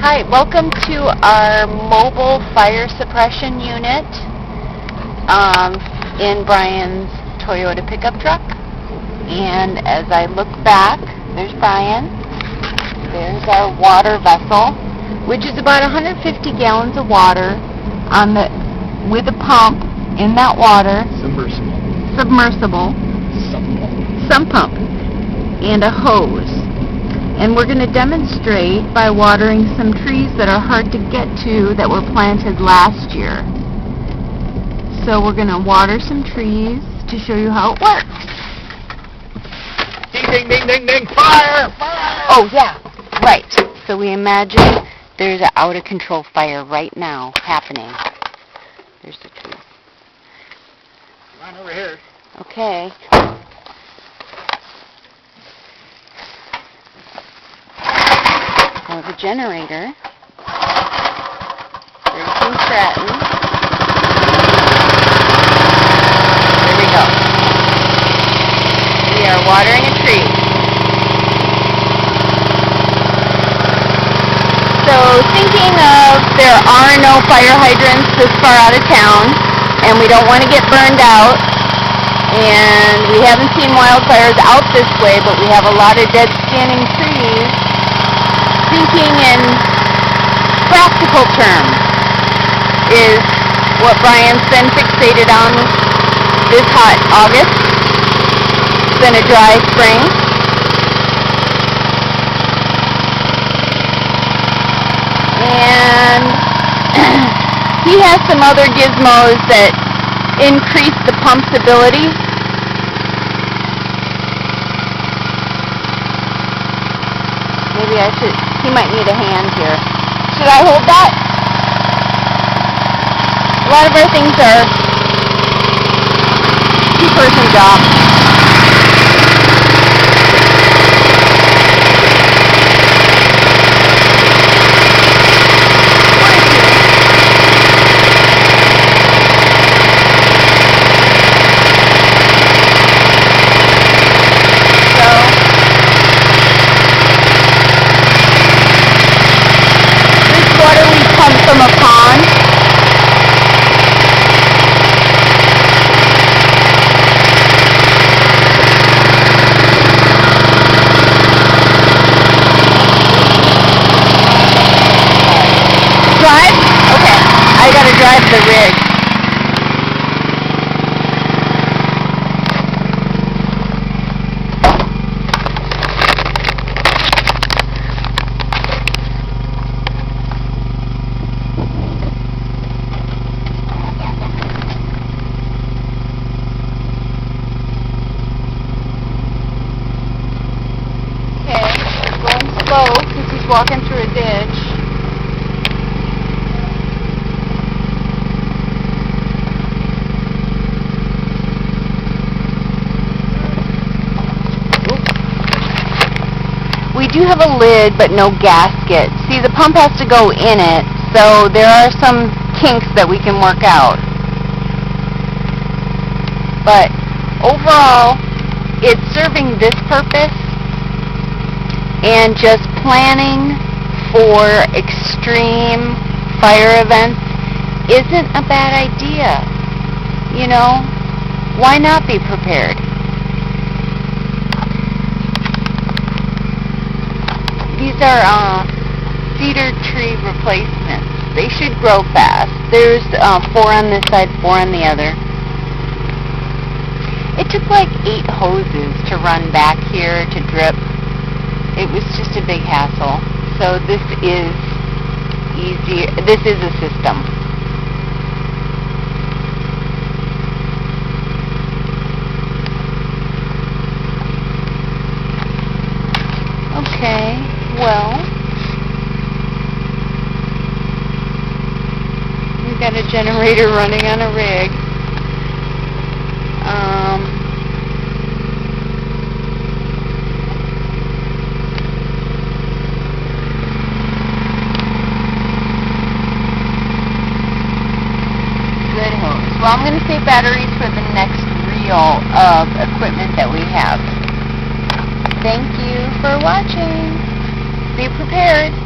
Hi, welcome to our mobile fire suppression unit in Brian's Toyota pickup truck. And as I look back, there's Brian. There's our water vessel, which is about 150 gallons of water with a pump in that water. Submersible. Sump pump. And a hose. And we're going to demonstrate by watering some trees that are hard to get to that were planted last year. So we're going to water some trees to show you how it works. Ding, ding, ding, ding, ding, fire, fire! Oh, yeah, right. So we imagine there's an out-of-control fire right now happening. There's the trees. Come on over here. Okay. There's a generator. There's some stratin. There we go. We are watering a tree. So thinking of there are no fire hydrants this far out of town, and we don't want to get burned out, and we haven't seen wildfires out this way, but we have a lot of dead standing trees. Thinking in practical terms is what Brian's been fixated on this hot August. It's been a dry spring. And he has some other gizmos that increase the pump's ability. Maybe I should, he might need a hand here. Should I hold that? A lot of our things are two-person jobs. From a pond. Drive? Okay. I gotta drive the rig. Because he's walking through a ditch. Oops. We do have a lid, but no gasket. See, the pump has to go in it, so there are some kinks that we can work out. But overall, it's serving this purpose. And just planning for extreme fire events isn't a bad idea. You know, why not be prepared? These are cedar tree replacements. They should grow fast. There's 4 on this side, 4 on the other. It took like 8 hoses to run back here to drip. It was just a big hassle. So this is easier. This is a system. Okay, well, we've got a generator running on a rig. Well, I'm going to save batteries for the next reel of equipment that we have. Thank you for watching. Be prepared.